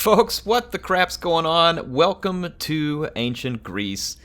Folks, what the crap's going on? Welcome to ancient Greece,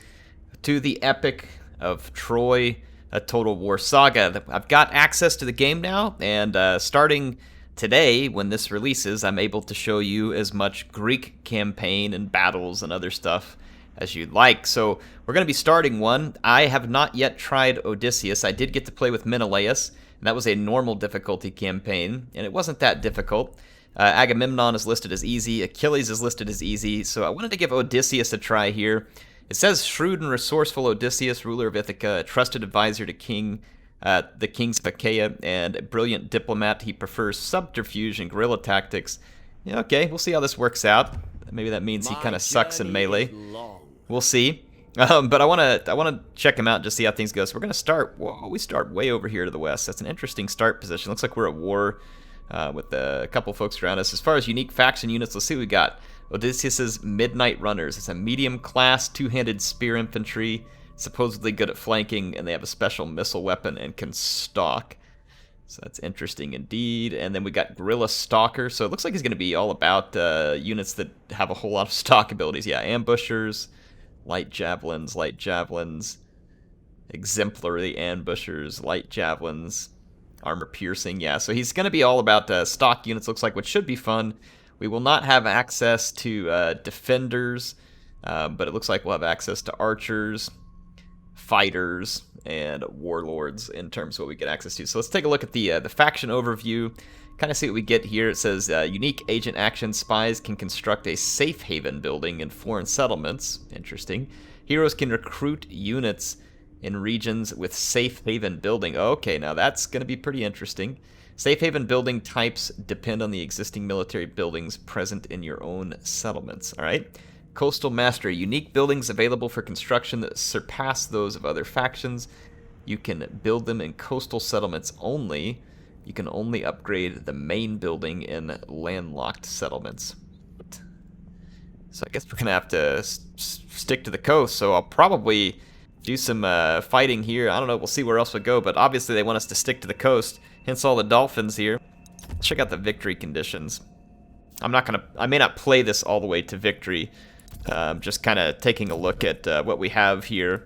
to the epic of Troy, a Total War Saga. I've got access to the game now, and starting today, when this releases, I'm able to show you as much Greek campaign and battles and other stuff as you'd like. So we're going to be starting one. I have not yet tried Odysseus. I did get to play with Menelaus, and that was a normal difficulty campaign, and it wasn't that difficult. Agamemnon is listed as easy, Achilles is listed as easy, so I wanted to give Odysseus a try here. It says, shrewd and resourceful Odysseus, ruler of Ithaca, a trusted advisor to the kings of Achaia, and a brilliant diplomat. He prefers subterfuge and guerrilla tactics. Yeah, okay, we'll see how this works out. Maybe that means he kind of sucks in melee. We'll see. But I want to check him out and just see how things go. So we're going to start, we start way over here to the west. That's an interesting start position. Looks like we're at war with a couple folks around us. As far as unique faction units, let's see what we got. Odysseus's Midnight Runners. It's a medium-class, two-handed spear infantry, supposedly good at flanking, and they have a special missile weapon and can stalk. So that's interesting indeed. And then we got Guerrilla Stalker. So it looks like he's going to be all about units that have a whole lot of stalk abilities. Yeah, ambushers, light javelins, exemplary ambushers, light javelins, armor piercing. Yeah, so he's going to be all about stock units, looks like, which should be fun. We will not have access to defenders, but it looks like we'll have access to archers, fighters, and warlords in terms of what we get access to. So let's take a look at the faction overview, kind of see what we get here. It says, unique agent action spies can construct a safe haven building in foreign settlements. Interesting. Heroes can recruit units in regions with safe haven building. Okay, now that's going to be pretty interesting. Safe haven building types depend on the existing military buildings present in your own settlements. All right. Coastal Mastery. Unique buildings available for construction that surpass those of other factions. You can build them in coastal settlements only. You can only upgrade the main building in landlocked settlements. So I guess we're going to have to stick to the coast. So I'll probably do some fighting here. I don't know. We'll see where else we go. But obviously they want us to stick to the coast. Hence all the dolphins here. Let's check out the victory conditions. I may not play this all the way to victory. Just kind of taking a look at what we have here.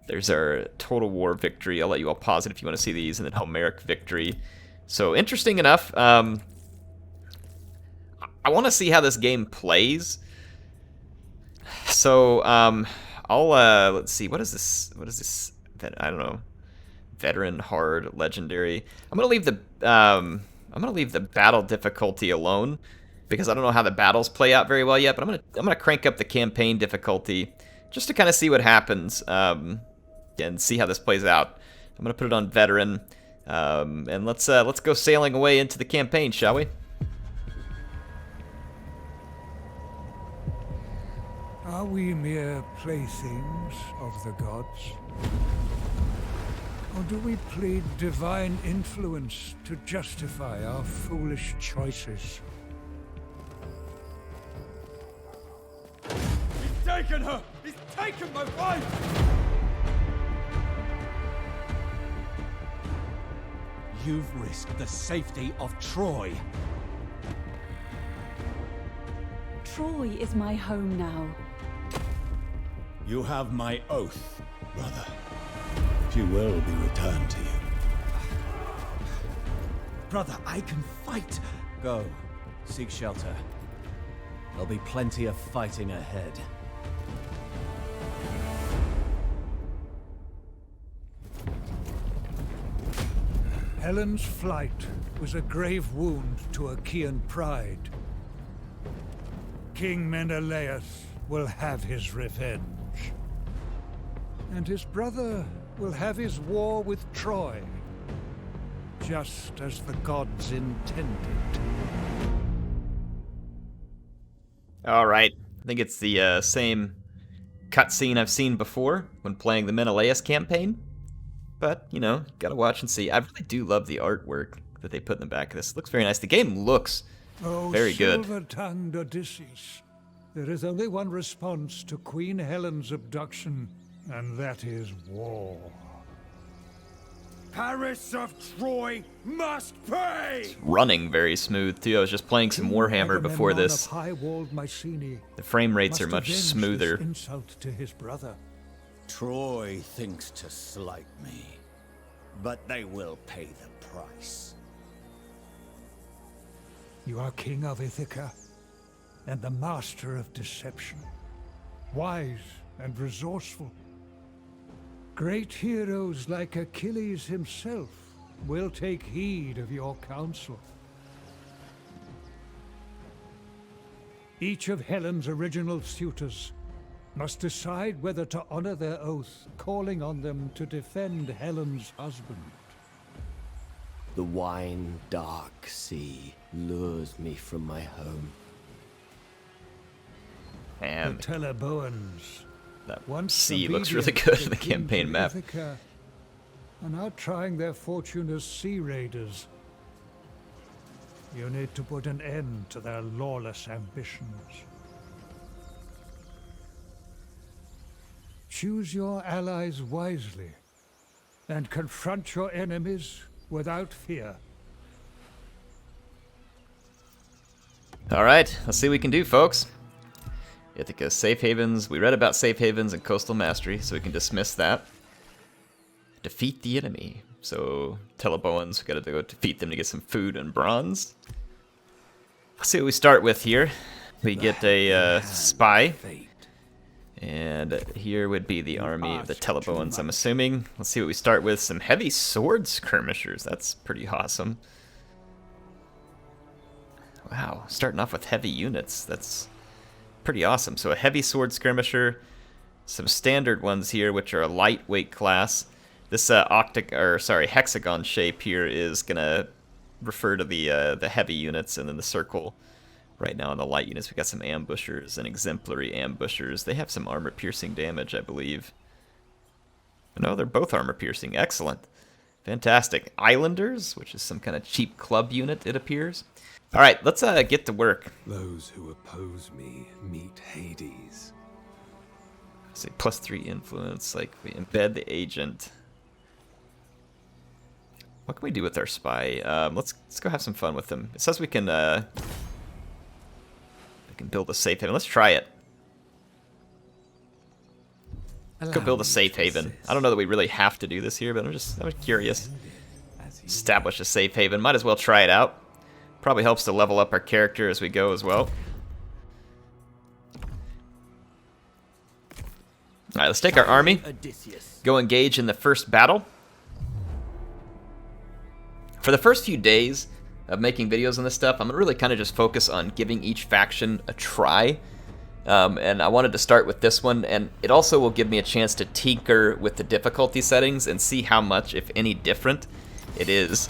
There's our Total War victory. I'll let you all pause it if you want to see these. And then Homeric victory. So interesting enough. I want to see how this game plays. So let's see. What is this? I don't know. Veteran, hard, legendary. I'm gonna leave the battle difficulty alone because I don't know how the battles play out very well yet. But I'm gonna crank up the campaign difficulty just to kind of see what happens and see how this plays out. I'm gonna put it on veteran and let's go sailing away into the campaign, shall we? Are we mere playthings of the gods? Or do we plead divine influence to justify our foolish choices? He's taken her! He's taken my wife! You've risked the safety of Troy. Troy is my home now. You have my oath, brother. She will be returned to you. Brother, I can fight! Go. Seek shelter. There'll be plenty of fighting ahead. Helen's flight was a grave wound to Achaean pride. King Menelaus will have his revenge. And his brother will have his war with Troy, just as the gods intended. All right. I think it's the same cutscene I've seen before when playing the Menelaus campaign. But, you know, gotta watch and see. I really do love the artwork that they put in the back of this. It looks very nice. The game looks very good. Silver-tongued Odysseus, there is only one response to Queen Helen's abduction, and that is war. Paris of Troy must pay! Running very smooth too. I was just playing some Warhammer before this. The frame rates are much smoother. Insult to his brother. Troy thinks to slight me, but they will pay the price. You are king of Ithaca, and the master of deception. Wise and resourceful. Great heroes like Achilles himself will take heed of your counsel. Each of Helen's original suitors must decide whether to honor their oath, calling on them to defend Helen's husband. The wine dark sea lures me from my home. And The Teleboans, that once sea looks obedient really good to in the kings campaign of map. Ithaca, are now trying their fortune as sea raiders. You need to put an end to their lawless ambitions. Choose your allies wisely, and confront your enemies without fear. All right, let's see what we can do, folks. Ithaca safe havens. We read about safe havens and coastal mastery, so we can dismiss that. Defeat the enemy. So Teleboans, we got to go defeat them to get some food and bronze. Let's see what we start with here. We get a spy. And here would be the army of the Teleboans, I'm assuming. Let's see what we start with. Some heavy sword skirmishers. That's pretty awesome. Wow, starting off with heavy units. That's pretty awesome. So a heavy sword skirmisher, some standard ones here, which are a lightweight class. This hexagon shape here is gonna refer to the heavy units, and then the circle right now in the light units. We got some ambushers and exemplary ambushers. They have some armor-piercing damage, I believe. No, they're both armor-piercing. Excellent. Fantastic. Islanders, which is some kind of cheap club unit, it appears. All right, let's get to work. Those who oppose me meet Hades. Say +3 influence, like we embed the agent. What can we do with our spy? Let's go have some fun with them. It says we can build a safe haven. Let's try it. Let's go build a safe haven. I don't know that we really have to do this here, but I'm curious. Establish a safe haven. Might as well try it out. Probably helps to level up our character as we go as well. Alright, let's take our army. Go engage in the first battle. For the first few days of making videos on this stuff, I'm going to really kind of just focus on giving each faction a try. And I wanted to start with this one, and it also will give me a chance to tinker with the difficulty settings and see how much, if any, different it is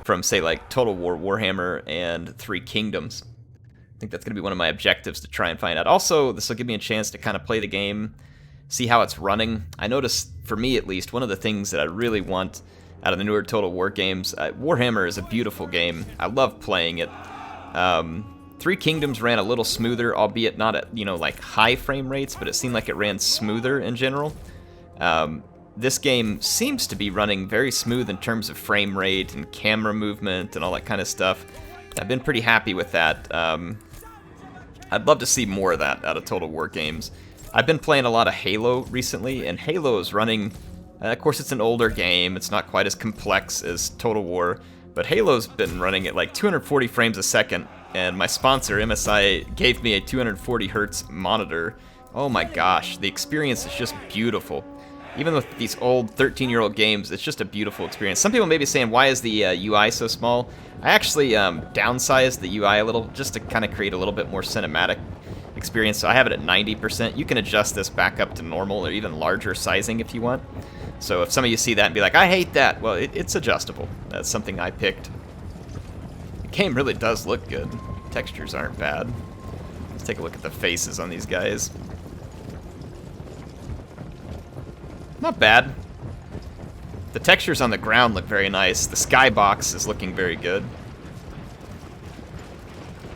from, say, like Total War Warhammer and Three Kingdoms. I think that's going to be one of my objectives to try and find out. Also, this will give me a chance to kind of play the game, see how it's running. I noticed, for me at least, one of the things that I really want out of the newer Total War games, Warhammer is a beautiful game. I love playing it. Three Kingdoms ran a little smoother, albeit not at, like high frame rates, but it seemed like it ran smoother in general. This game seems to be running very smooth in terms of frame rate and camera movement and all that kind of stuff. I've been pretty happy with that. I'd love to see more of that out of Total War games. I've been playing a lot of Halo recently, and Halo is running... of course, it's an older game. It's not quite as complex as Total War, but Halo's been running at like 240 frames a second, and my sponsor, MSI, gave me a 240 hertz monitor. Oh my gosh, the experience is just beautiful. Even with these old 13-year-old games, it's just a beautiful experience. Some people may be saying, why is the UI so small? I actually downsized the UI a little just to kind of create a little bit more cinematic experience. So I have it at 90%. You can adjust this back up to normal or even larger sizing if you want. So if some of you see that and be like, I hate that, well, it's adjustable. That's something I picked. The game really does look good. Textures aren't bad. Let's take a look at the faces on these guys. Not bad. The textures on the ground look very nice. The skybox is looking very good.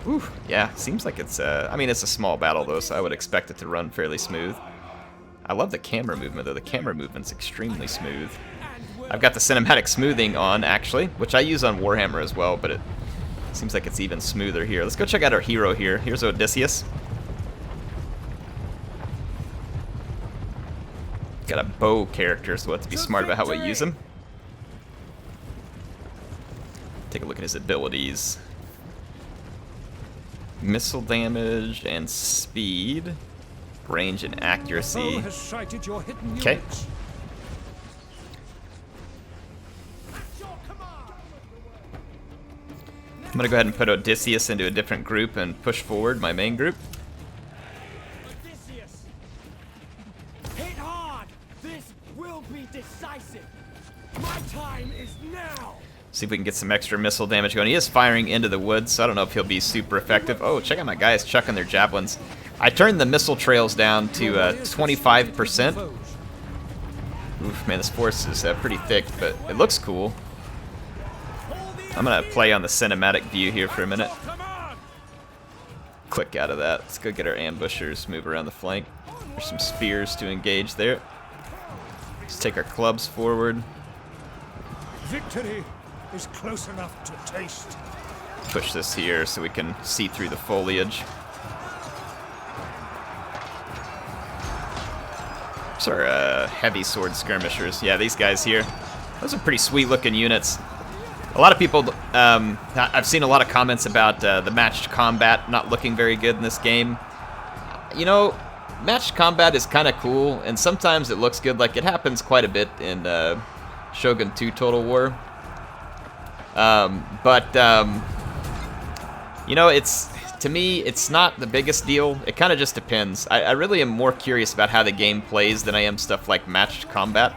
Whew, yeah, seems like it's I mean, it's a small battle though, so I would expect it to run fairly smooth. I love the camera movement though. The camera movement's extremely smooth. I've got the cinematic smoothing on, actually, which I use on Warhammer as well, but it seems like it's even smoother here. Let's go check out our hero here. Here's Odysseus. Got a bow character, so we'll have to be smart about how we use him. Take a look at his abilities. Missile damage and speed. Range and accuracy. Okay. I'm gonna go ahead and put Odysseus into a different group and push forward my main group. Odysseus! Hit hard! This will be decisive! My time is now! See if we can get some extra missile damage going. He is firing into the woods, so I don't know if he'll be super effective. Oh, check out my guys chucking their javelins. I turned the missile trails down to 25%. Oof, man, this force is pretty thick, but it looks cool. I'm gonna play on the cinematic view here for a minute. Click out of that. Let's go get our ambushers, move around the flank. There's some spears to engage there. Let's take our clubs forward. Victory is close enough to taste. Push this here so we can see through the foliage. These are heavy sword skirmishers. Yeah, these guys here. Those are pretty sweet looking units. A lot of people, I've seen a lot of comments about the matched combat not looking very good in this game. You know, matched combat is kind of cool, and sometimes it looks good. Like, it happens quite a bit in Shogun 2 Total War. You know, to me, it's not the biggest deal. It kind of just depends. I really am more curious about how the game plays than I am stuff like matched combat.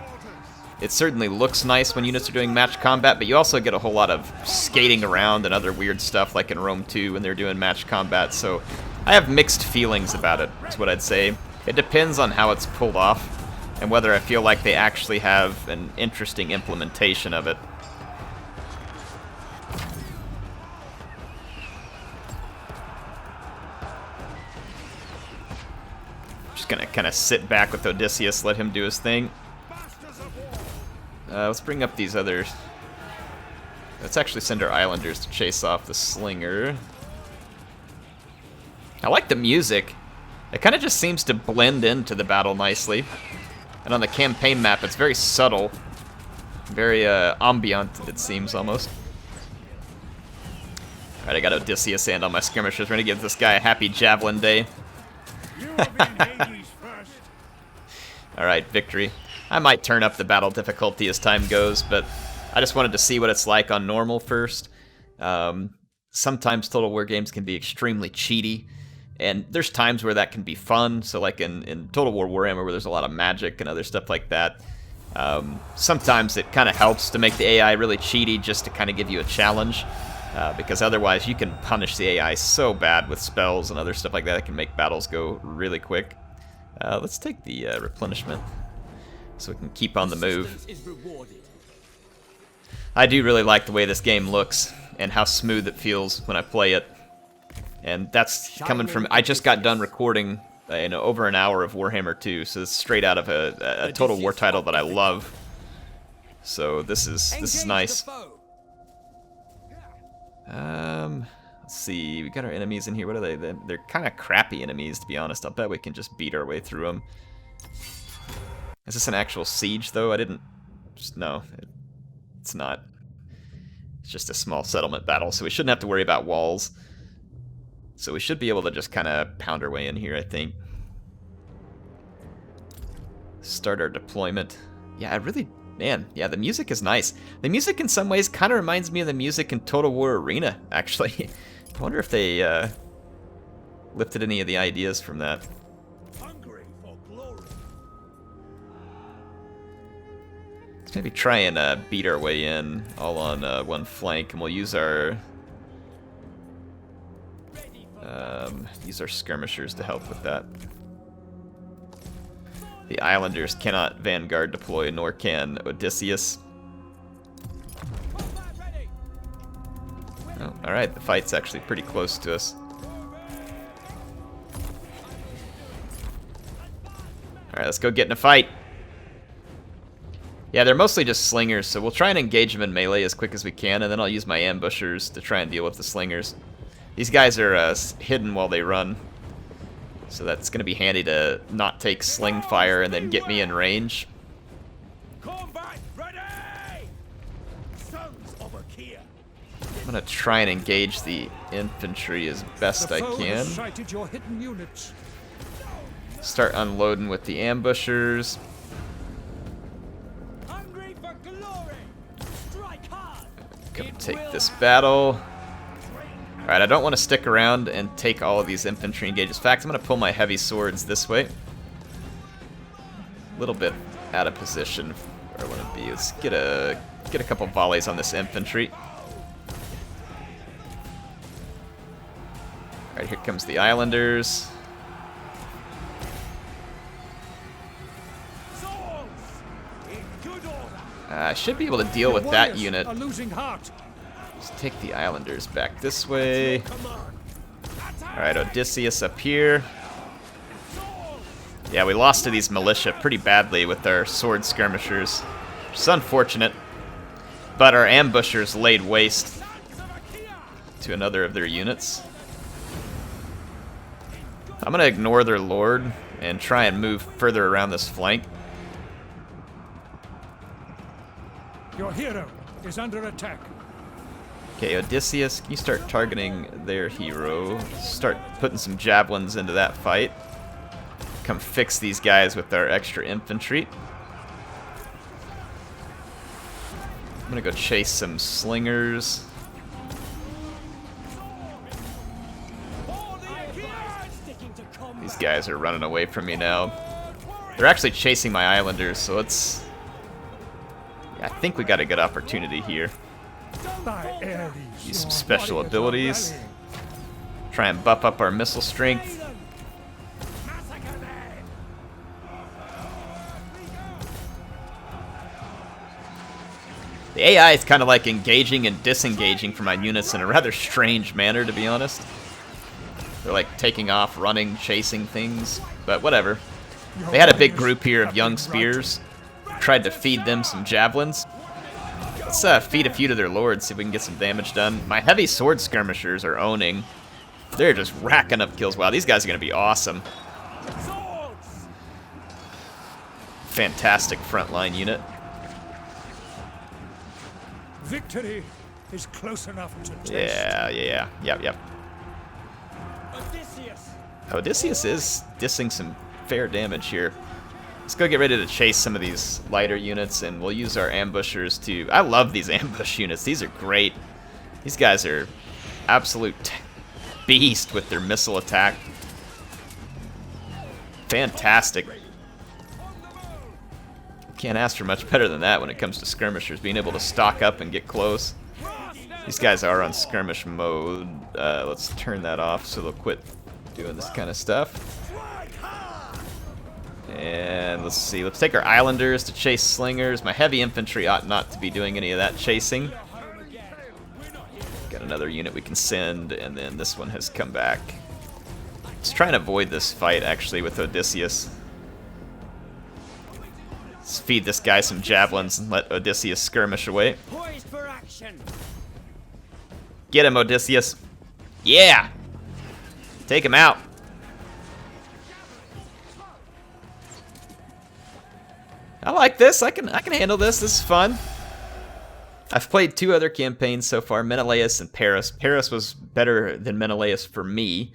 It certainly looks nice when units are doing matched combat, but you also get a whole lot of skating around and other weird stuff like in Rome 2 when they're doing matched combat, so I have mixed feelings about it, is what I'd say. It depends on how it's pulled off and whether I feel like they actually have an interesting implementation of it. Just gonna kind of sit back with Odysseus, let him do his thing. Let's bring up these others. Let's actually send our islanders to chase off the slinger. I like the music. It kind of just seems to blend into the battle nicely. And on the campaign map, it's very subtle. Very ambient, it seems, almost. Alright, I got Odysseus and all my skirmishers. We're gonna give this guy a happy javelin day. Alright, victory. I might turn up the battle difficulty as time goes, but I just wanted to see what it's like on normal first. Sometimes Total War games can be extremely cheaty, and there's times where that can be fun. So like in Total War Warhammer, where there's a lot of magic and other stuff like that, sometimes it kind of helps to make the AI really cheaty just to kind of give you a challenge, because otherwise you can punish the AI so bad with spells and other stuff like that. It can make battles go really quick. Let's take the replenishment, so we can keep on the move. I do really like the way this game looks and how smooth it feels when I play it. And that's coming from, I just got done recording over an hour of Warhammer 2, so it's straight out of a Total War title that I love. So this is nice. Let's see, we got our enemies in here. What are they? They're kind of crappy enemies, to be honest. I'll bet we can just beat our way through them. Is this an actual siege, though? No, it's not. It's just a small settlement battle, so we shouldn't have to worry about walls. So we should be able to just kind of pound our way in here, I think. Start our deployment. Yeah, yeah, the music is nice. The music in some ways kind of reminds me of the music in Total War Arena, actually. I wonder if they lifted any of the ideas from that. Let's maybe try and beat our way in all on one flank, and we'll use our skirmishers to help with that. The islanders cannot vanguard deploy, nor can Odysseus. Oh, alright, the fight's actually pretty close to us. Alright, let's go get in a fight. Yeah, they're mostly just slingers, so we'll try and engage them in melee as quick as we can, and then I'll use my ambushers to try and deal with the slingers. These guys are hidden while they run, so that's going to be handy to not take sling fire and then get me in range. Combat ready! Sons of Achaea. I'm going to try and engage the infantry as best The I foe can. has sighted your hidden units. Start unloading with the ambushers. Hungry for glory. Strike hard. Come It take will this happen. battle. Alright, I don't want to stick around and take all of these infantry engages. In fact, I'm going to pull my heavy swords this way. A little bit out of position where I want to be. Let's get a couple volleys on this infantry. Alright, here comes the Islanders. Swords in good order. I should be able to deal with Your that warriors unit. are losing heart. Let's take the Islanders back this way. Command. Attack. Alright, Odysseus up here. Yeah, we lost to these militia pretty badly with our sword skirmishers. Which is unfortunate. But our ambushers laid waste to another of their units. I'm gonna ignore their lord and try and move further around this flank. Your hero is under attack. Okay, Odysseus, can you start targeting their hero? Start putting some javelins into that fight. Come fix these guys with our extra infantry. I'm gonna go chase some slingers. All the Achaeans sticking to combat. These guys are running away from me now. They're actually chasing my islanders, so it's... Yeah, I think we got a good opportunity here. By Ares, Use some your special warriors are abilities. rallying. Try and buff up our missile strength. Massacre them. The AI is kind of like engaging and disengaging from my units in a rather strange manner, to be honest. They're like taking off, running, chasing things, but whatever. They had a big group here of young spears. Tried to feed them some javelins. Let's feed a few to their lords, see if we can get some damage done. My heavy sword skirmishers are owning. They're just racking up kills. Wow, these guys are going to be awesome. Swords. Fantastic frontline unit. Victory is close enough to taste. Yeah. Yep. Odysseus. Odysseus is dissing some fair damage here. Let's go get ready to chase some of these lighter units, and we'll use our ambushers to... I love these ambush units. These are great. These guys are absolute beast with their missile attack. Fantastic. Can't ask for much better than that when it comes to skirmishers, being able to stock up and get close. These guys are on skirmish mode. Let's turn that off so they'll quit doing this kind of stuff. And let's see, let's take our islanders to chase slingers. My heavy infantry ought not to be doing any of that chasing. Got another unit we can send, and then this one has come back. Let's try and avoid this fight, actually, with Odysseus. Let's feed this guy some javelins and let Odysseus skirmish away. Poised for action. Get him, Odysseus. Yeah! Take him out. I like this. I can handle this. This is fun. I've played 2 other campaigns so far, Menelaus and Paris. Paris was better than Menelaus for me,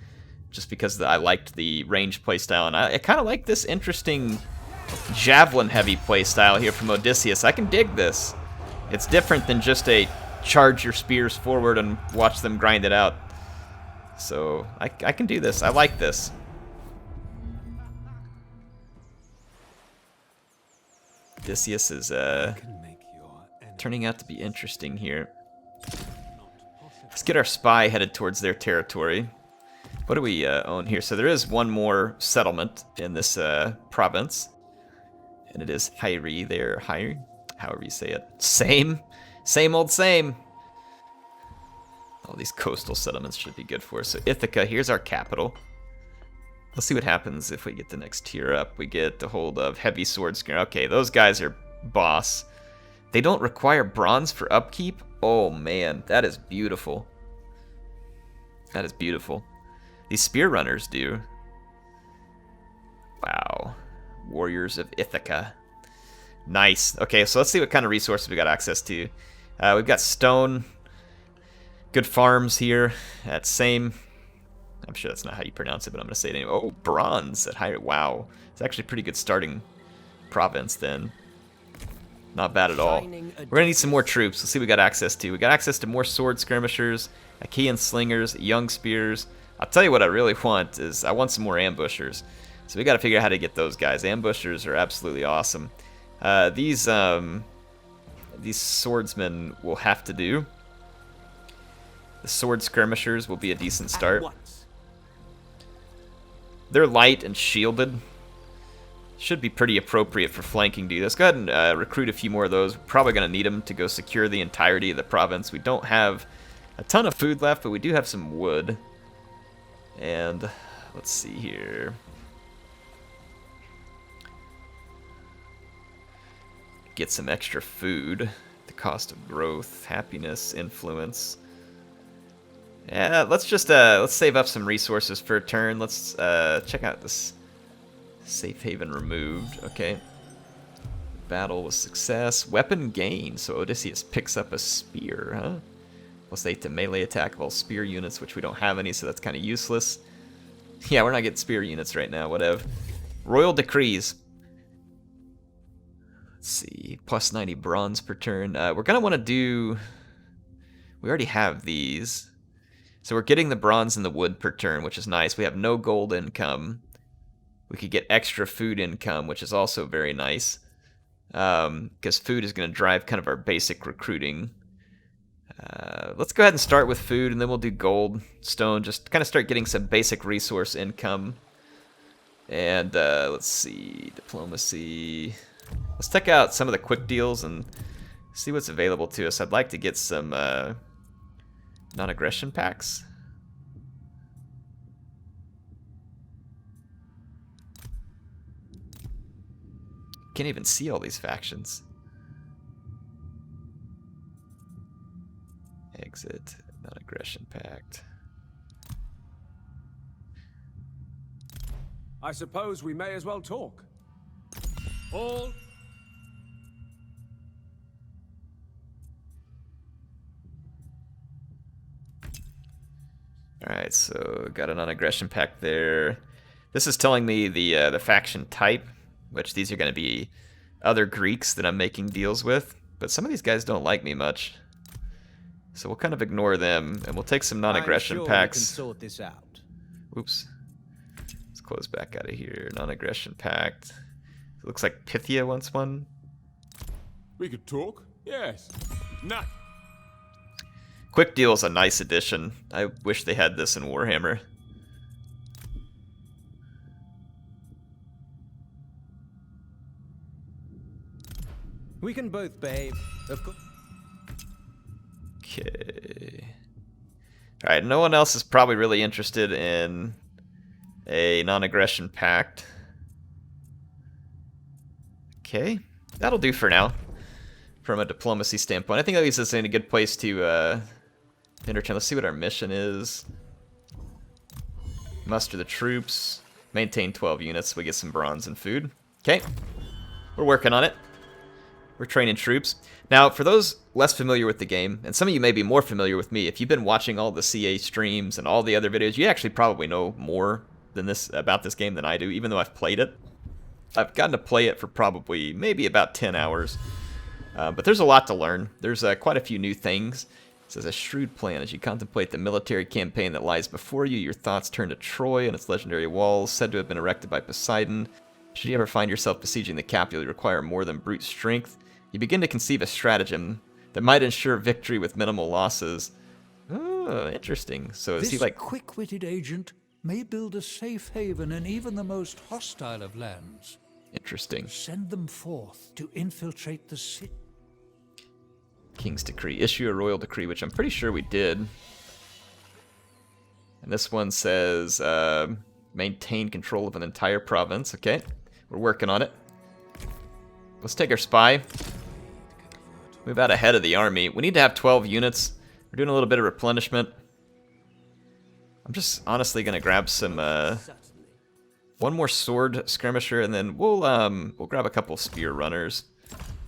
just because I liked the range playstyle, and I kind of like this interesting javelin-heavy playstyle here from Odysseus. I can dig this. It's different than just a charge your spears forward and watch them grind it out. So I can do this. I like this. Odysseus is turning out to be interesting here. Let's get our spy headed towards their territory. What do we own here? So there is one more settlement in this province, and it is Hyri there. Hyri, however you say it. Same old same. All these coastal settlements should be good for us. So Ithaca, here's our capital. Let's see what happens if we get the next tier up. We get a hold of heavy sword skirmish. Okay, those guys are boss. They don't require bronze for upkeep? Oh man, that is beautiful. That is beautiful. These spear runners do. Wow. Warriors of Ithaca. Nice. Okay, so let's see what kind of resources we got access to. We've got stone. Good farms here at same. I'm sure that's not how you pronounce it, but I'm going to say it anyway. Oh, bronze at higher. Wow. It's actually a pretty good starting province then. Not bad at all. We're going to need some more troops. Let's see what we got access to. We got access to more sword skirmishers, Achaean slingers, young spears. I'll tell you what I really want is I want some more ambushers. So we got to figure out how to get those guys. Ambushers are absolutely awesome. These swordsmen will have to do. The sword skirmishers will be a decent start. They're light and shielded. Should be pretty appropriate for flanking duty. Let's go ahead and recruit a few more of those. We're probably going to need them to go secure the entirety of the province. We don't have a ton of food left, but we do have some wood. And let's see here. Get some extra food. The cost of growth, happiness, influence. Yeah, let's just let's save up some resources for a turn. Let's check out this safe haven removed. Okay. Battle with success. Weapon gain. So Odysseus picks up a spear, huh? Plus 8 to melee attack of all spear units, which we don't have any, so that's kind of useless. Yeah, we're not getting spear units right now. Whatever. Royal decrees. Let's see. Plus 90 bronze per turn. We're gonna want to do. We already have these. So we're getting the bronze and the wood per turn, which is nice. We have no gold income. We could get extra food income, which is also very nice. Because food is going to drive kind of our basic recruiting. Let's go ahead and start with food, and then we'll do gold, stone, just kind of start getting some basic resource income. And let's see, diplomacy. Let's check out some of the quick deals and see what's available to us. I'd like to get some non-aggression packs. Can't even see all these factions. Exit, non-aggression pact. I suppose we may as well talk. All. Alright, so got a non-aggression pact there. This is telling me the faction type, which these are going to be other Greeks that I'm making deals with. But some of these guys don't like me much. So we'll kind of ignore them, and we'll take some non-aggression packs. We can sort this out. Oops. Let's close back out of here. Non-aggression pact. It looks like Pythia wants one. We could talk. Yes. Not. Quick Deal is a nice addition. I wish they had this in Warhammer. We can both behave, of course. Okay. Alright, no one else is probably really interested in a non-aggression pact. Okay, that'll do for now. From a diplomacy standpoint. I think that leaves us in a good place to entertain. Let's see what our mission is. Muster the troops. Maintain 12 units. We get some bronze and food. Okay. We're working on it. We're training troops. Now, for those less familiar with the game, and some of you may be more familiar with me, if you've been watching all the CA streams and all the other videos, you actually probably know more than this about this game than I do, even though I've played it. I've gotten to play it for probably maybe about 10 hours. But there's a lot to learn. There's quite a few new things. It says, a shrewd plan as you contemplate the military campaign that lies before you. Your thoughts turn to Troy and its legendary walls, said to have been erected by Poseidon. Should you ever find yourself besieging the capital, you require more than brute strength. You begin to conceive a stratagem that might ensure victory with minimal losses. Oh, interesting. So is he like... quick-witted agent may build a safe haven in even the most hostile of lands. Interesting. Send them forth to infiltrate the city. King's Decree. Issue a royal decree, which I'm pretty sure we did. And this one says, maintain control of an entire province. Okay, we're working on it. Let's take our spy. Move out ahead of the army. We need to have 12 units. We're doing a little bit of replenishment. I'm just honestly gonna grab some one more sword skirmisher, and then we'll grab a couple spear runners.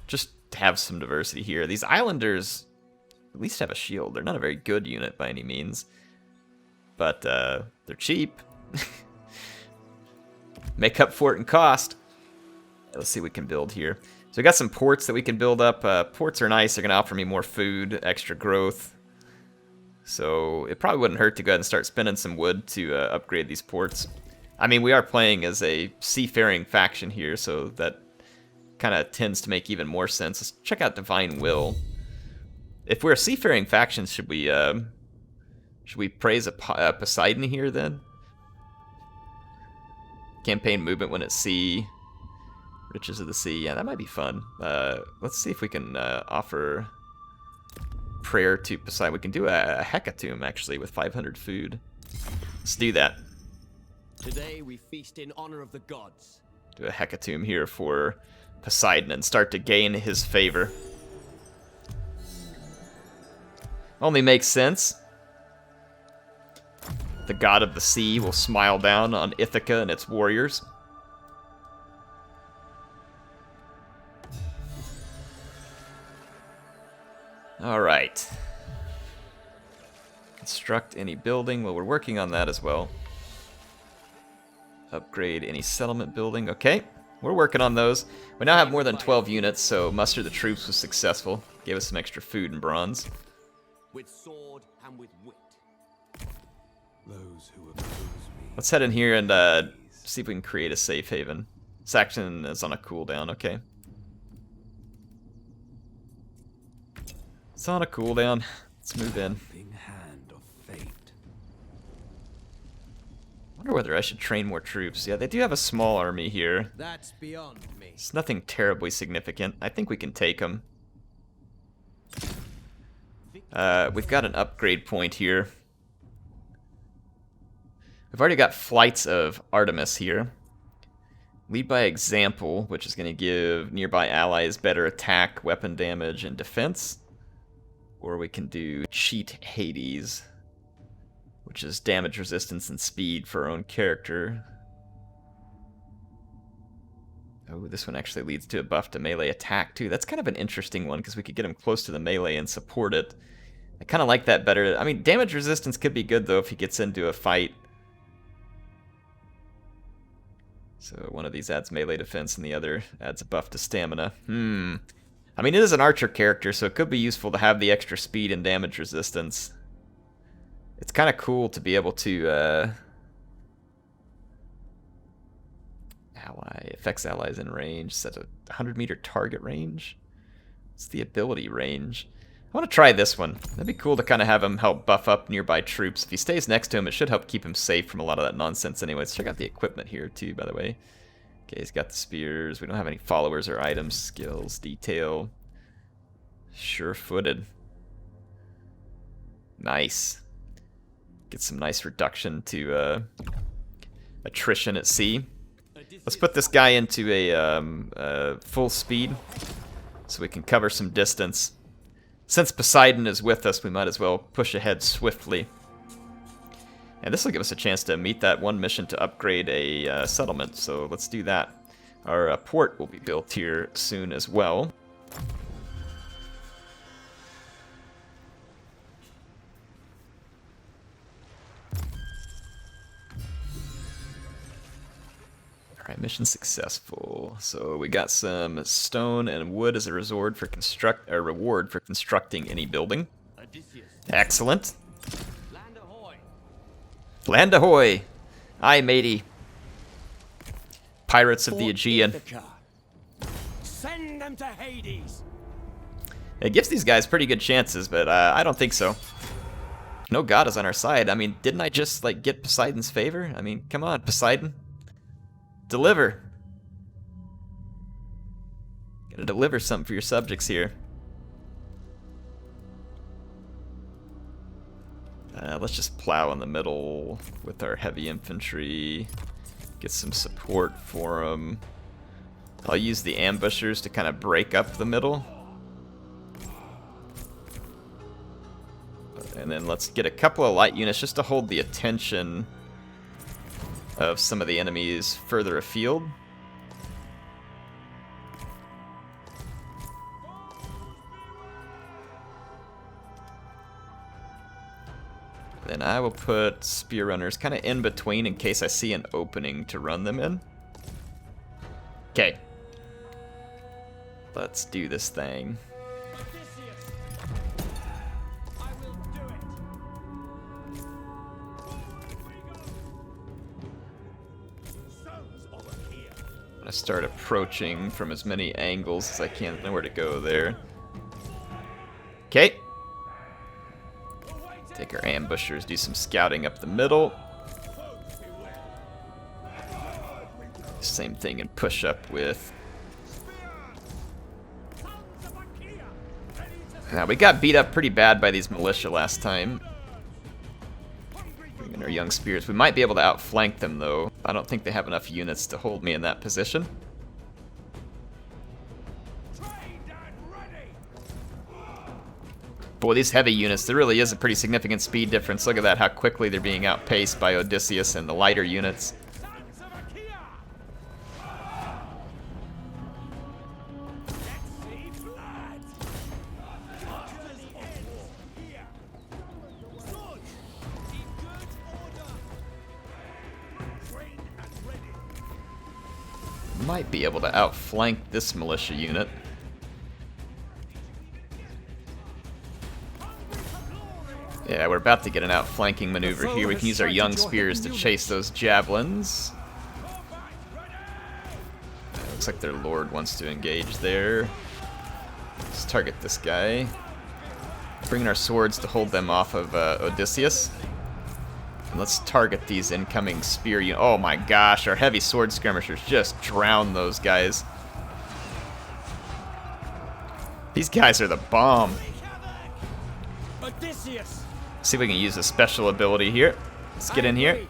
Just to have some diversity here. These islanders at least have a shield. They're not a very good unit by any means, but they're cheap. Make up for it in cost. Let's see what we can build here. So we got some ports that we can build up. Ports are nice. They're going to offer me more food, extra growth. So it probably wouldn't hurt to go ahead and start spending some wood to upgrade these ports. I mean, we are playing as a seafaring faction here, so that kind of tends to make even more sense. Let's check out Divine Will. If we're a seafaring faction, should we praise Poseidon here then? Campaign movement when at sea. Riches of the sea. Yeah, that might be fun. Let's see if we can offer prayer to Poseidon. We can do a hecatomb, actually, with 500 food. Let's do that. Today we feast in honor of the gods. Do a hecatomb here for Poseidon and start to gain his favor. Only makes sense. The god of the sea will smile down on Ithaca and its warriors. Alright. Construct any building. Well, we're working on that as well. Upgrade any settlement building. Okay, we're working on those. We now have more than 12 units, so muster the troops was successful. Gave us some extra food and bronze. With sword and with wit. Those who oppose me. Let's head in here and see if we can create a safe haven. This action is on a cooldown, okay. It's on a cooldown. Let's move in. Helping hand of fate. Wonder whether I should train more troops. Yeah, they do have a small army here. That's beyond me. It's nothing terribly significant. I think we can take them. We've got an upgrade point here. We've already got flights of Artemis here. Lead by example, which is going to give nearby allies better attack, weapon damage, and defense. Or we can do cheat Hades, which is damage resistance and speed for our own character. Oh, this one actually leads to a buff to melee attack too. That's kind of an interesting one because we could get him close to the melee and support it. I kind of like that better. I mean, damage resistance could be good though if he gets into a fight. So one of these adds melee defense and the other adds a buff to stamina. I mean, it is an archer character, so it could be useful to have the extra speed and damage resistance. It's kind of cool to be able to affects allies in range. Set a 100-meter target range. It's the ability range. I want to try this one. That'd be cool to kind of have him help buff up nearby troops. If he stays next to him, it should help keep him safe from a lot of that nonsense anyway. Let's check out the equipment here too, by the way. Okay, he's got the spears. We don't have any followers or items. Skills, detail. Sure-footed. Nice. Get some nice reduction to attrition at sea. Let's put this guy into a full speed so we can cover some distance. Since Poseidon is with us, we might as well push ahead swiftly. And this will give us a chance to meet that one mission to upgrade a settlement, so let's do that. Our port will be built here soon as well. Alright, mission successful. So we got some stone and wood as a reward for constructing any building. Odysseus. Excellent. Land ahoy. Land ahoy! Aye, matey. Pirates of the Fort Aegean. Ithaca. Send them to Hades. It gives these guys pretty good chances, but I don't think so. No god is on our side. I mean, didn't I just, like, get Poseidon's favor? I mean, come on, Poseidon. Deliver. Gotta deliver something for your subjects here. Let's just plow in the middle with our heavy infantry. Get some support for them. I'll use the ambushers to kind of break up the middle. And then let's get a couple of light units just to hold the attention of some of the enemies further afield. Then I will put spear runners kind of in between in case I see an opening to run them in. Okay. Let's do this thing. Odysseus, I will do it. I'm gonna start approaching from as many angles as I can. Know where to go there. Okay. Take our ambushers, do some scouting up the middle. Same thing and push up with. Now we got beat up pretty bad by these militia last time. Bring in our young spears. We might be able to outflank them though. I don't think they have enough units to hold me in that position. Boy, these heavy units, there really is a pretty significant speed difference. Look at that, how quickly they're being outpaced by Odysseus and the lighter units. Might be able to outflank this militia unit. Yeah, we're about to get an outflanking maneuver here. We can use our young spears to chase those javelins. Looks like their lord wants to engage there. Let's target this guy. Bring in our swords to hold them off of Odysseus. And let's target these incoming spear units. Oh my gosh, our heavy sword skirmishers just drown those guys. These guys are the bomb. Odysseus. See if we can use a special ability here. Let's get in here.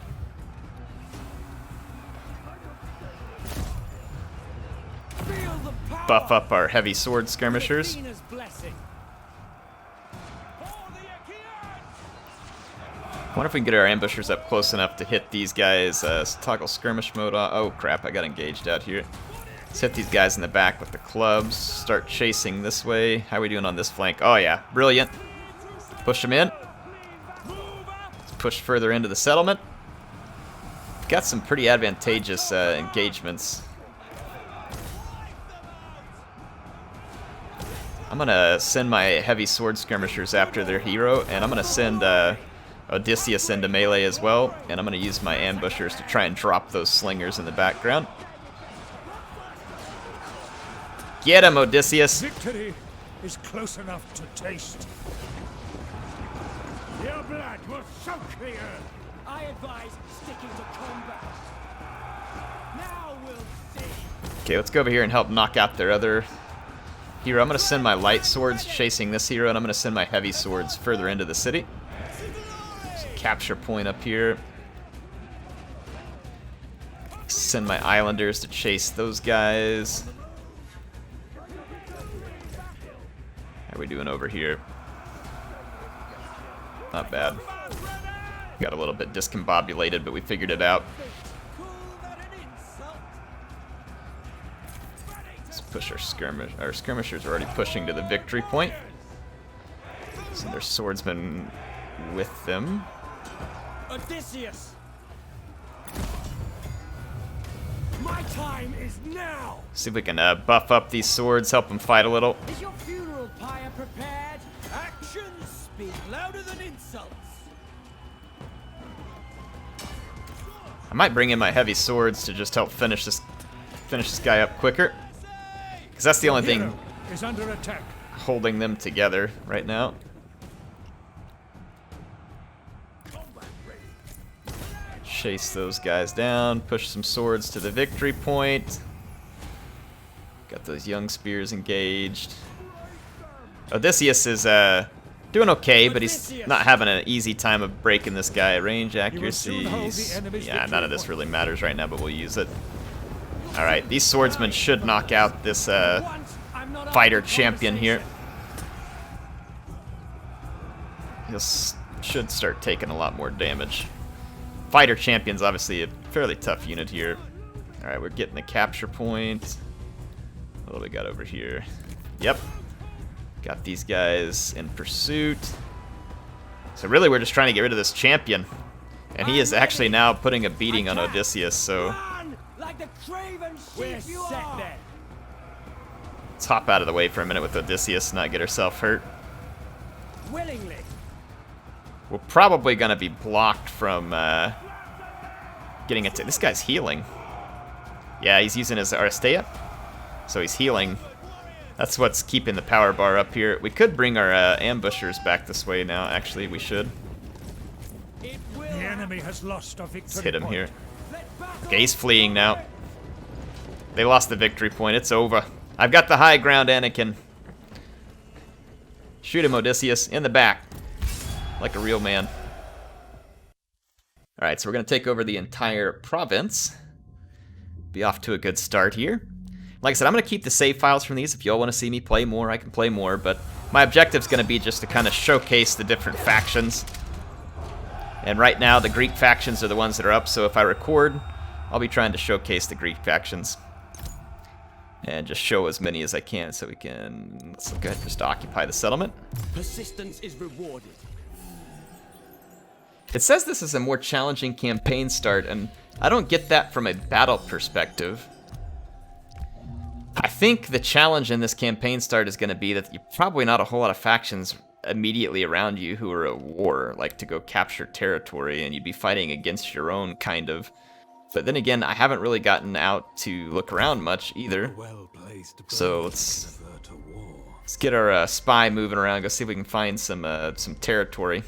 Buff up our heavy sword skirmishers. I wonder if we can get our ambushers up close enough to hit these guys. Toggle skirmish mode on. Oh crap, I got engaged out here. Let's hit these guys in the back with the clubs. Start chasing this way. How are we doing on this flank? Oh yeah, brilliant. Push them in. Let's push further into the settlement. Got some pretty advantageous engagements. I'm gonna send my heavy sword skirmishers after their hero, and I'm gonna send Odysseus into melee as well, and I'm gonna use my ambushers to try and drop those slingers in the background. Get him, Odysseus! Victory is close enough to taste. Your blood will soak the earth. I advise sticking to combat. Now we'll see. Okay, let's go over here and help knock out their other hero. I'm gonna send my light swords chasing this hero, and I'm gonna send my heavy swords further into the city. There's a capture point up here. Send my islanders to chase those guys. How are we doing over here? Not bad. Got a little bit discombobulated, but we figured it out. Let's push our skirmish. Our skirmishers are already pushing to the victory point. Send their swordsmen with them. Odysseus! My time is now! See if we can buff up these swords, help them fight a little. Is your funeral pyre prepared? Actions speak louder than insults. I might bring in my heavy swords to just help finish this guy up quicker. Because that's the only thing is under attack. holding them together right now. Chase those guys down, push some swords to the victory point. Got those young spears engaged. Odysseus is doing okay, but he's not having an easy time of breaking this guy. Range accuracy. Yeah, none of this really matters right now, but we'll use it. Alright, these swordsmen should knock out this fighter champion here. Should start taking a lot more damage. Fighter champion's obviously a fairly tough unit here. Alright, we're getting the capture point. What do we got over here? Yep. Got these guys in pursuit. So really we're just trying to get rid of this champion. And he is actually now putting a beating on Odysseus, so... We're set then. Let's hop out of the way for a minute with Odysseus, not get herself hurt. Willingly. We're probably going to be blocked from getting it to... This guy's healing. Yeah, he's using his Aristea. So he's healing. That's what's keeping the power bar up here. We could bring our ambushers back this way now. Actually, we should. The enemy has lost a victory Let's hit him point. here. Okay, he's fleeing now. They lost the victory point. It's over. I've got the high ground, Anakin. Shoot him, Odysseus, in the back. Like a real man. Alright, so we're going to take over the entire province. Be off to a good start here. Like I said, I'm going to keep the save files from these. If y'all want to see me play more, I can play more. But my objective's going to be just to kind of showcase the different factions. And right now, the Greek factions are the ones that are up. So if I record, I'll be trying to showcase the Greek factions. And just show as many as I can so we can... Let's go ahead and just occupy the settlement. Persistence is rewarded. It says this is a more challenging campaign start, and I don't get that from a battle perspective. I think the challenge in this campaign start is going to be that you're probably not a whole lot of factions immediately around you who are at war, like to go capture territory, and you'd be fighting against your own, kind of. But then again, I haven't really gotten out to look around much either. So let's get our spy moving around, go see if we can find some territory.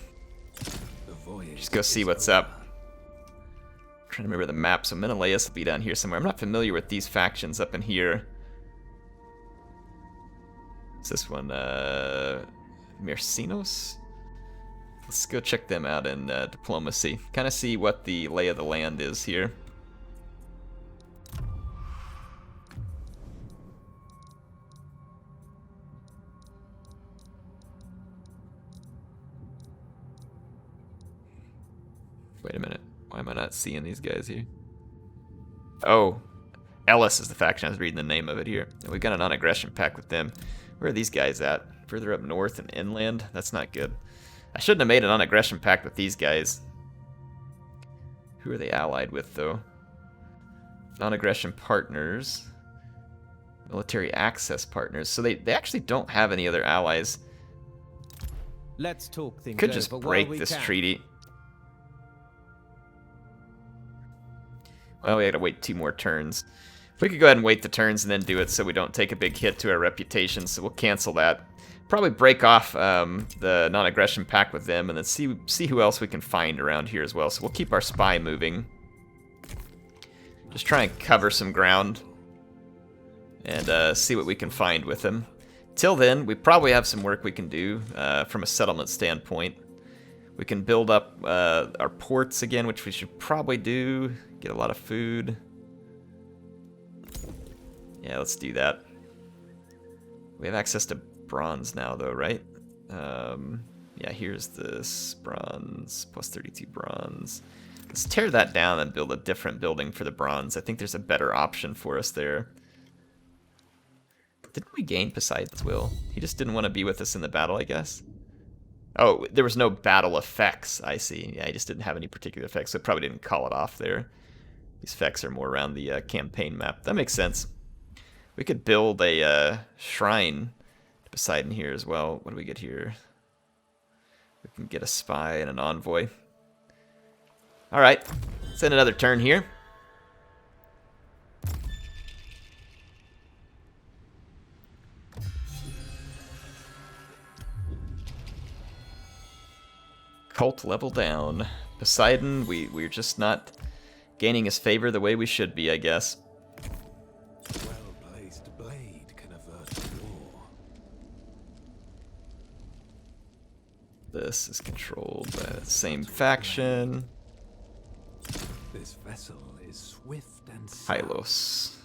Just go see what's up. I'm trying to remember the map, so Menelaus will be down here somewhere. I'm not familiar with these factions up in here. Is this one, Mercinos? Let's go check them out in diplomacy. Kind of see what the lay of the land is here. Wait a minute. Why am I not seeing these guys here? Oh, Ellis is the faction. I was reading the name of it here. And we've got a non-aggression pact with them. Where are these guys at? Further up north and inland? That's not good. I shouldn't have made a non-aggression pact with these guys. Who are they allied with, though? Non-aggression partners. Military access partners. So they actually don't have any other allies. Let's talk things Could just over break while we this can. treaty. Well, we gotta wait 2 more turns. We could go ahead and wait the turns and then do it so we don't take a big hit to our reputation, so we'll cancel that. Probably break off the non-aggression pact with them and then see who else we can find around here as well. So we'll keep our spy moving. Just try and cover some ground and see what we can find with them. Till then, we probably have some work we can do from a settlement standpoint. We can build up our ports again, which we should probably do. Get a lot of food. Yeah, let's do that. We have access to bronze now, though, right? Yeah, here's this bronze, plus 32 bronze. Let's tear that down and build a different building for the bronze. I think there's a better option for us there. Didn't we gain Poseidon's will? He just didn't want to be with us in the battle, I guess. Oh, there was no battle effects, I see. Yeah, he just didn't have any particular effects, so it probably didn't call it off there. These effects are more around the campaign map. That makes sense. We could build a shrine to Poseidon here as well. What do we get here? We can get a spy and an envoy. Alright, let's end another turn here. Cult level down. Poseidon, we're just not gaining his favor the way we should be, I guess. Well-placed blade can avert war. This is controlled by the same faction. This vessel is swift and sound. Hylos.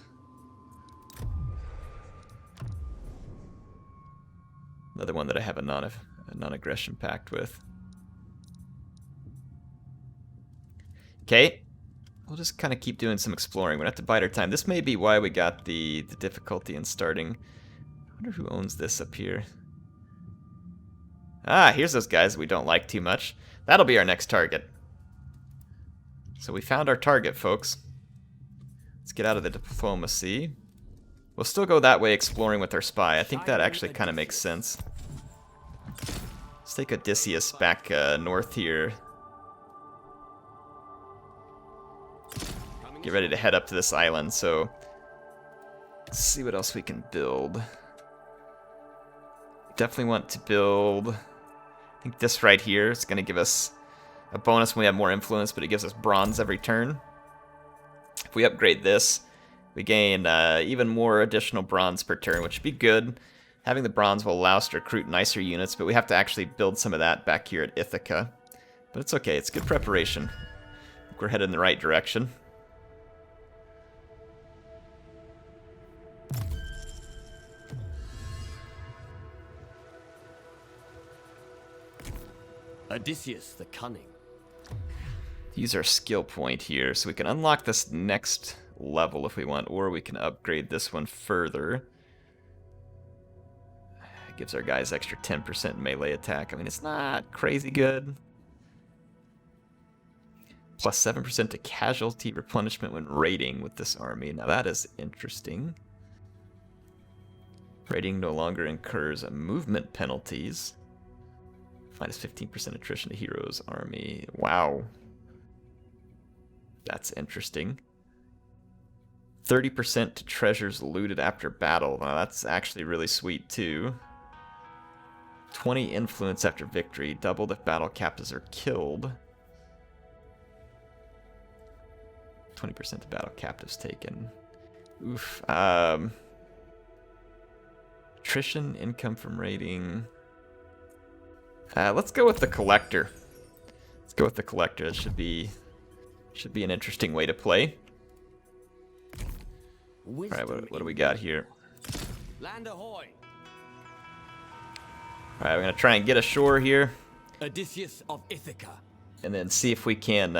Another one that I have a non-aggression pact with. Okay. We'll just kind of keep doing some exploring. We're going to have to bide our time. This may be why we got the difficulty in starting. I wonder who owns this up here. Ah, here's those guys we don't like too much. That'll be our next target. So we found our target, folks. Let's get out of the diplomacy. We'll still go that way exploring with our spy. I think that actually kind of makes sense. Let's take Odysseus back north here. Get ready to head up to this island, so let's see what else we can build. Definitely want to build, I think this right here is going to give us a bonus when we have more influence, but it gives us bronze every turn. If we upgrade this, we gain even more additional bronze per turn, which would be good. Having the bronze will allow us to recruit nicer units, but we have to actually build some of that back here at Ithaca. But it's okay, it's good preparation. I think we're headed in the right direction. Odysseus the Cunning. Use our skill point here, so we can unlock this next level if we want, or we can upgrade this one further. It gives our guys extra 10% melee attack. I mean, it's not crazy good. Plus 7% to casualty replenishment when raiding with this army. Now that is interesting. Raiding no longer incurs movement penalties. Minus 15% attrition to heroes army. Wow. That's interesting. 30% to treasures looted after battle. Now that's actually really sweet too. 20 influence after victory. Doubled if battle captives are killed. 20% to battle captives taken. Oof. Attrition, income from raiding. Let's go with the collector. Let's go with the collector. That should be an interesting way to play. Alright, what do we got here? Land ahoy. Alright, we're going to try and get ashore here. Odysseus of Ithaca. And then see if we can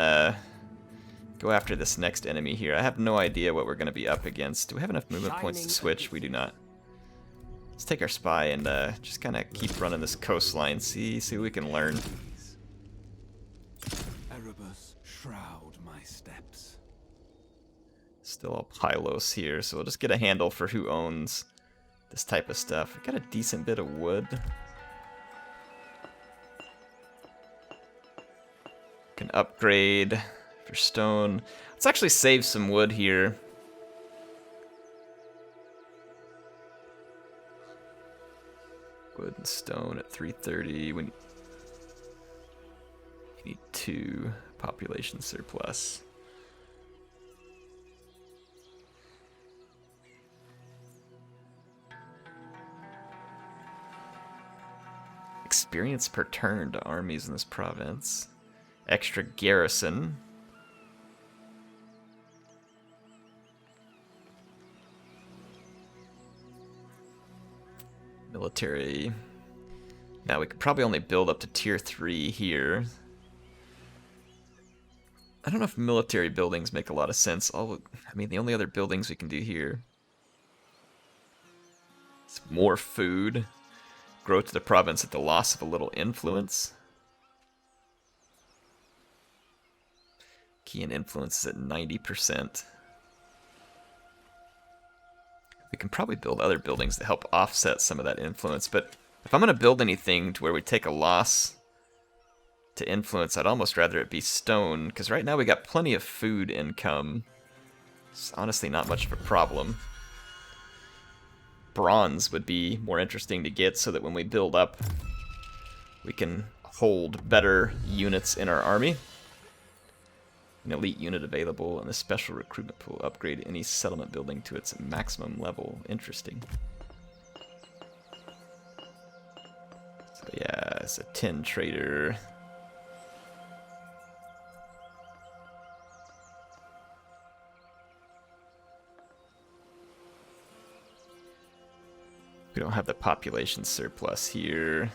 go after this next enemy here. I have no idea what we're going to be up against. Do we have enough movement points to switch? We do not. Let's take our spy and just kind of keep running this coastline. See what we can learn. Erebus, shroud my steps. Still all Pylos here, so we'll just get a handle for who owns this type of stuff. We got a decent bit of wood. Can upgrade for stone. Let's actually save some wood here. Wood and stone at 330. We need 2 population surplus. Experience per turn to armies in this province. Extra garrison. Military. Now we could probably only build up to tier 3 here. I don't know if military buildings make a lot of sense. I mean, the only other buildings we can do here is more food. Grow to the province at the loss of a little influence. Key and influence is at 90%. We can probably build other buildings to help offset some of that influence, but if I'm going to build anything to where we take a loss to influence, I'd almost rather it be stone, because right now we got plenty of food income. It's honestly not much of a problem. Bronze would be more interesting to get so that when we build up, we can hold better units in our army. An elite unit available in the special recruitment pool. Upgrade any settlement building to its maximum level. Interesting. So yeah, it's a 10 trader. We don't have the population surplus here.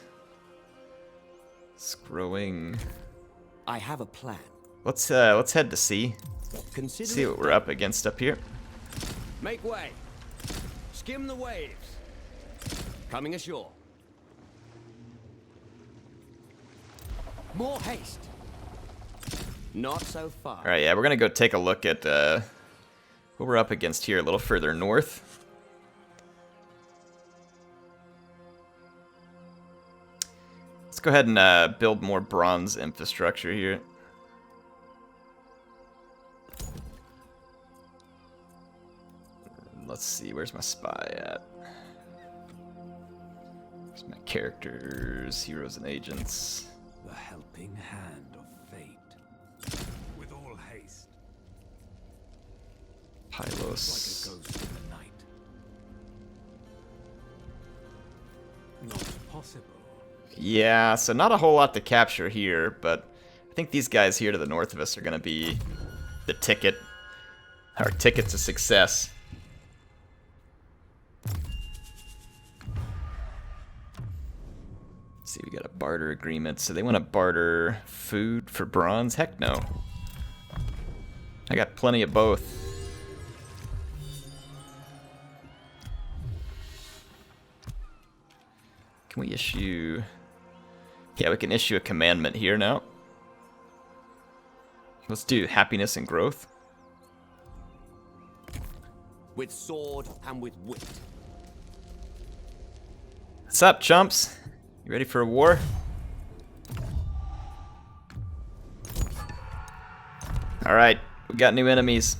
It's growing. I have a plan. Let's head to sea. Consider See it what we're done. up against up here. Make way. Skim the waves. Coming ashore. More haste. Not so far. All right, yeah, we're gonna go take a look at what we're up against here a little further north. Let's go ahead and build more bronze infrastructure here. Let's see, where's my spy at? Where's my characters, heroes, and agents? The helping hand of fate. With all haste. Pylos. Like a ghost in the night. Not possible. Yeah, so not a whole lot to capture here, but I think these guys here to the north of us are going to be the ticket, our ticket to success. Let's see, we got a barter agreement, so they want to barter food for bronze? Heck no. I got plenty of both. Can we issue... Yeah, we can issue a commandment here now. Let's do happiness and growth. With sword and with wit. What's up, chumps? You ready for a war? Alright, we got new enemies.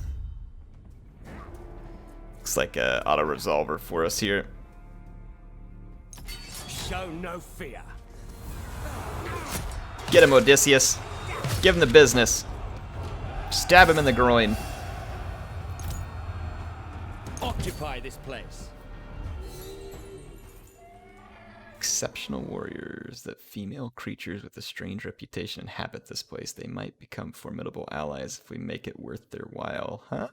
Looks like a auto-resolver for us here. Show no fear. Get him, Odysseus. Give him the business. Stab him in the groin. Occupy this place. Exceptional warriors. That female creatures with a strange reputation inhabit this place. They might become formidable allies if we make it worth their while. Huh?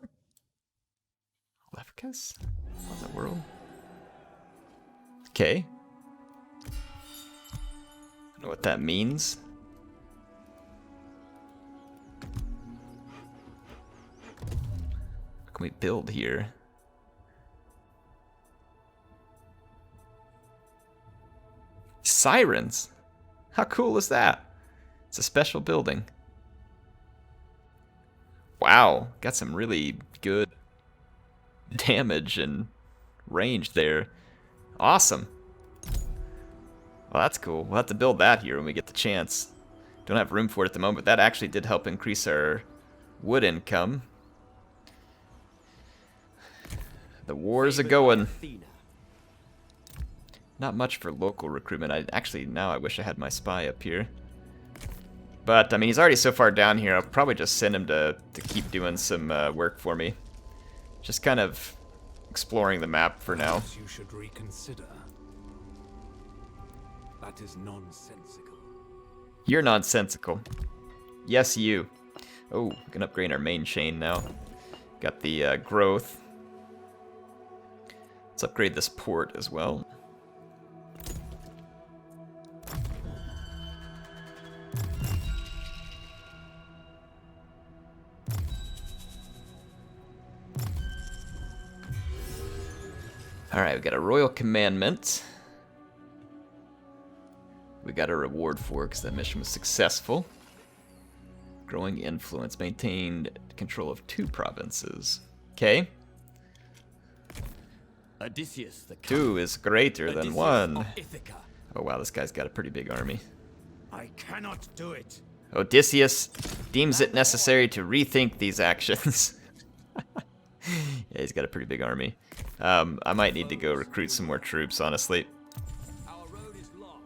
Lefkas? What in the world? Okay. Don't know what that means. What can we build here? Sirens? How cool is that? It's a special building. Wow, got some really good damage and range there. Awesome. Well, that's cool. We'll have to build that here when we get the chance. Don't have room for it at the moment, but that actually did help increase our wood income. The wars are going. Not much for local recruitment. Now I wish I had my spy up here. But, I mean, he's already so far down here, I'll probably just send him to keep doing some work for me. Just kind of exploring the map for now. Perhaps you should reconsider. That is nonsensical. You're nonsensical. Yes, you. Oh, we can upgrade our main chain now. Got the growth. Let's upgrade this port as well. Alright, we got a royal commandment. We got a reward for it because that mission was successful. Growing influence. Maintained control of 2 provinces. Okay. Odysseus, the 2 is greater than Odysseus 1. of Ithaca. Oh wow, this guy's got a pretty big army. I cannot do it. Odysseus deems it necessary to rethink these actions. Yeah, he's got a pretty big army. I might need to go recruit some more troops, honestly. Our road is long.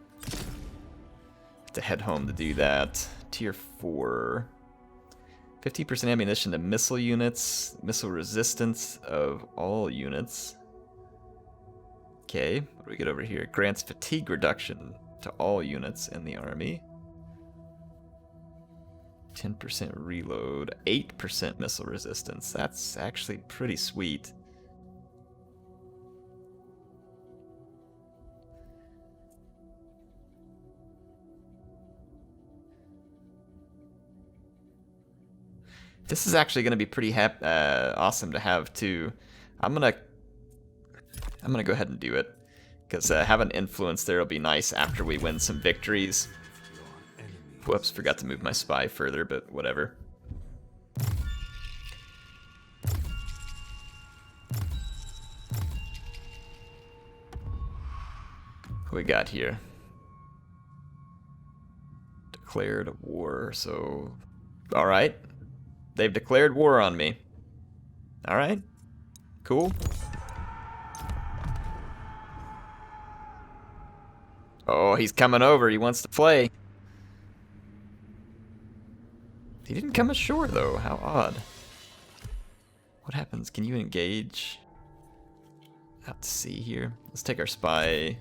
To head home to do that. Tier 4. 50% ammunition to missile units. Missile resistance of all units. Okay, what do we get over here? Grants fatigue reduction to all units in the army. 10% reload, 8% missile resistance. That's actually pretty sweet. This is actually going to be pretty awesome to have too. I'm gonna go ahead and do it because having influence there will be nice after we win some victories. Whoops, forgot to move my spy further, but whatever. What we got here? Declared war, so... Alright. They've declared war on me. Alright. Cool. Oh, he's coming over. He wants to play. He didn't come ashore, though. How odd. What happens? Can you engage out to sea here? Let's take our spy.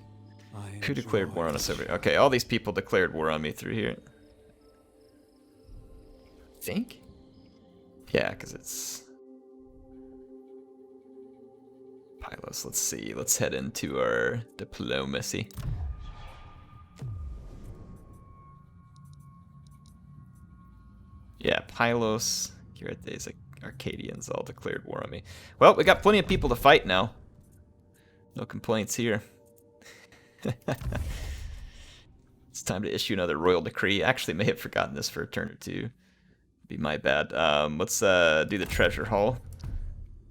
Who declared war on us over here? Okay, all these people declared war on me through here. I think? Yeah, because it's... Pylos, let's see. Let's head into our diplomacy. Yeah, Pylos, Kirates, Arcadians all declared war on me. Well, we got plenty of people to fight now. No complaints here. It's time to issue another royal decree. Actually, may have forgotten this for a turn or two. Be my bad. Let's do the treasure haul.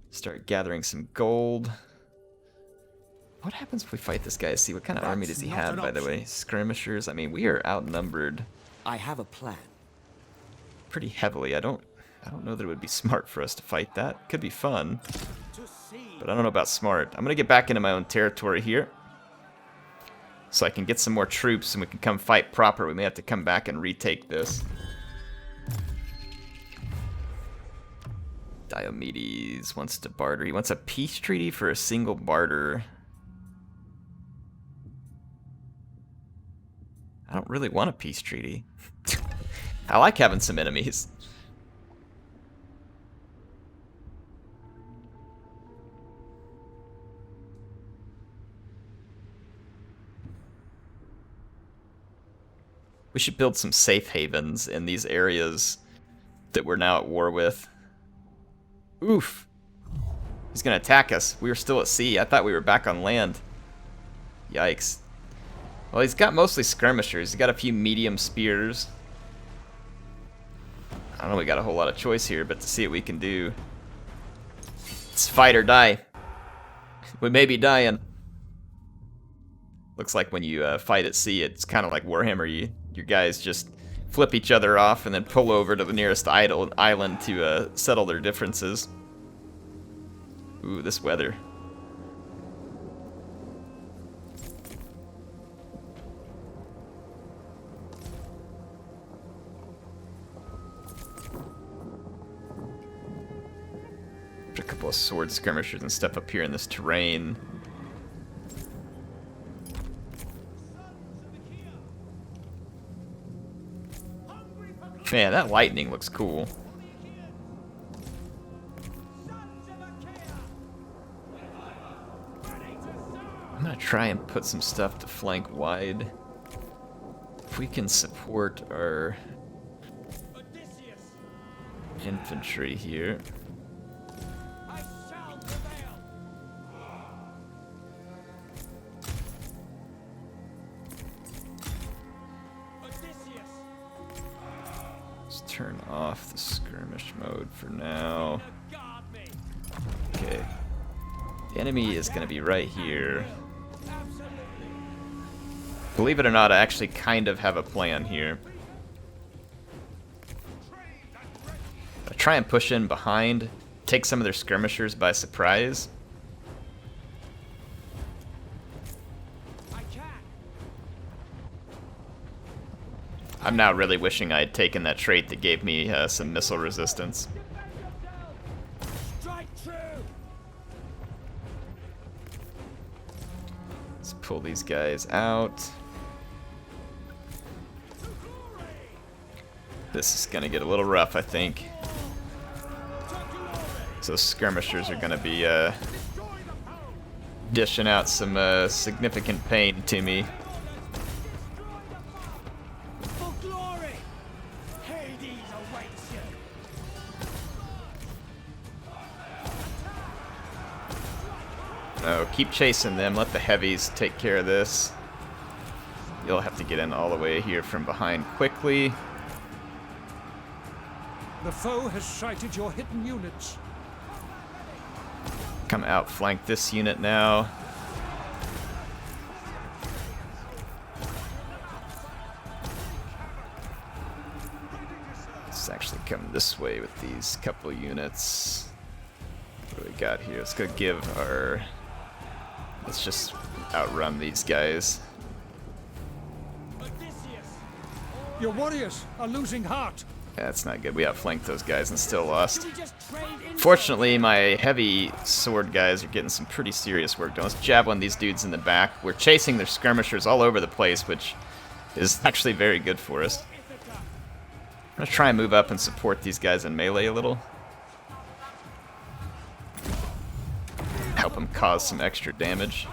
Start gathering some gold. What happens if we fight this guy? See, what kind of army does he have, by the way? Skirmishers? I mean, we are outnumbered I have a plan. pretty heavily. I don't know that it would be smart for us to fight that. Could be fun, but I don't know about smart. I'm gonna get back into my own territory here, so I can get some more troops and we can come fight proper. We may have to come back and retake this. Diomedes wants to barter. He wants a peace treaty for a single barter. I don't really want a peace treaty. I like having some enemies. We should build some safe havens in these areas that we're now at war with. Oof. He's gonna attack us. We were still at sea. I thought we were back on land. Yikes. Well, he's got mostly skirmishers. He's got a few medium spears. I don't know, we got a whole lot of choice here, but to see what we can do. It's fight or die. We may be dying. Looks like when you fight at sea, it's kind of like Warhammer. Your guys just flip each other off and then pull over to the nearest island to settle their differences. Ooh, this weather. Put a couple of sword skirmishers and stuff up here in this terrain. Man, that lightning looks cool. I'm gonna try and put some stuff to flank wide. If we can support our infantry here. Turn off the skirmish mode for now. Okay. The enemy is going to be right here. Believe it or not, I actually kind of have a plan here. I try and push in behind, take some of their skirmishers by surprise. I'm now really wishing I had taken that trait that gave me some missile resistance. Let's pull these guys out. This is gonna get a little rough, I think. So skirmishers are gonna be dishing out some significant pain to me. No, keep chasing them. Let the heavies take care of this. You'll have to get in all the way here from behind quickly. The foe has sighted your hidden units. Come outflank this unit now. Let's actually come this way with these couple units. What do we got here? Let's go give our... Let's just outrun these guys. Your warriors are losing heart. That's not good. We outflanked those guys and still lost. Fortunately, my heavy sword guys are getting some pretty serious work done. Let's javelin these dudes in the back. We're chasing their skirmishers all over the place, which is actually very good for us. I'm going to try and move up and support these guys in melee a little. Help them cause some extra damage.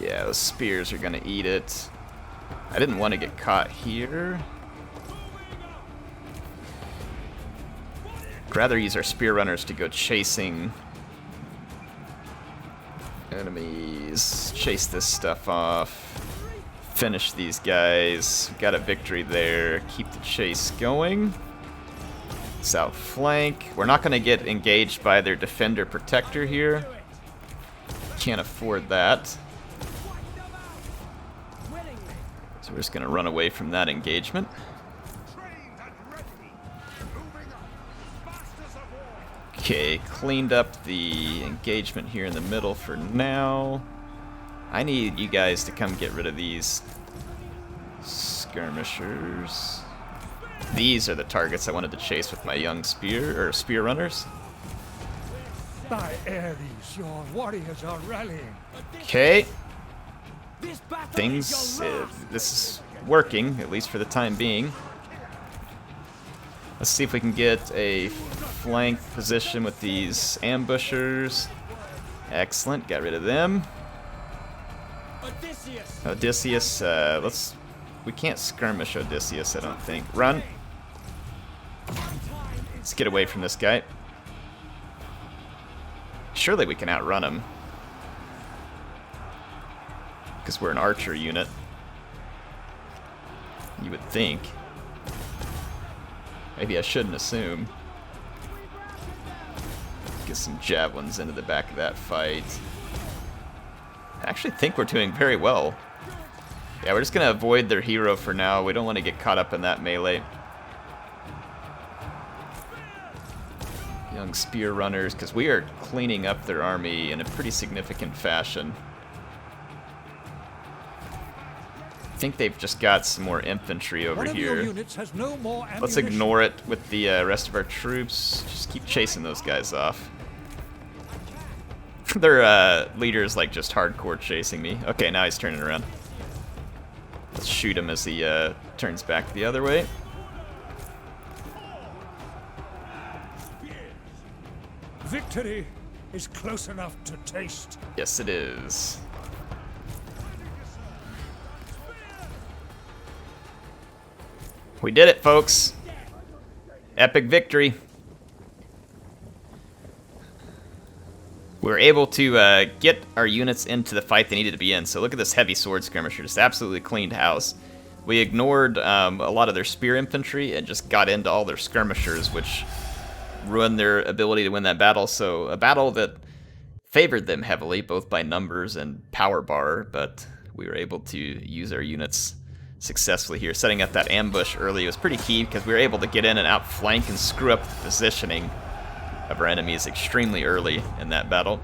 Yeah, those spears are going to eat it. I didn't want to get caught here. I'd rather use our spear runners to go chasing enemies. Chase this stuff off. Finish these guys. Got a victory there. Keep the chase going. Let's outflank. We're not going to get engaged by their defender protector here. Can't afford that. So we're just going to run away from that engagement. Okay, cleaned up the engagement here in the middle for now. I need you guys to come get rid of these skirmishers. These are the targets I wanted to chase with my young spear runners. By Ares, your warriors are rallying. Okay. This is working, at least for the time being. Let's see if we can get a flank position with these ambushers. Excellent, got rid of them. Odysseus, we can't skirmish Odysseus, I don't think. Run. Let's get away from this guy. Surely we can outrun him. Because we're an archer unit. You would think. Maybe I shouldn't assume. Get some javelins into the back of that fight. I actually think we're doing very well. Yeah, we're just going to avoid their hero for now. We don't want to get caught up in that melee. Young spear runners, because we are cleaning up their army in a pretty significant fashion. I think they've just got some more infantry over here. Let's ignore it with the rest of our troops. Just keep chasing those guys off. Their leader's like just hardcore chasing me. Okay, now he's turning around. Let's shoot him as he turns back the other way. Victory is close enough to taste. Yes, it is. We did it, folks. Epic victory. We were able to get our units into the fight they needed to be in. So look at this heavy sword skirmisher. Just absolutely cleaned house. We ignored a lot of their spear infantry and just got into all their skirmishers, which ruined their ability to win that battle. So a battle that favored them heavily, both by numbers and power bar, but we were able to use our units successfully here. Setting up that ambush early was pretty key because we were able to get in and outflank and screw up the positioning of our enemies extremely early in that battle.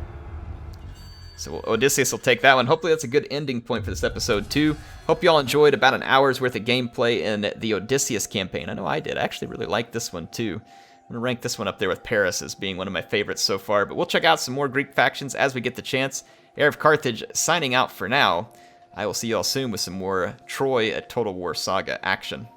So Odysseus will take that one. Hopefully that's a good ending point for this episode too. Hope you all enjoyed about an hour's worth of gameplay in the Odysseus campaign. I know I did. I actually really liked this one too. I'm going to rank this one up there with Paris as being one of my favorites so far, but we'll check out some more Greek factions as we get the chance. HeirofCarthage signing out for now. I will see you all soon with some more Troy at Total War Saga action.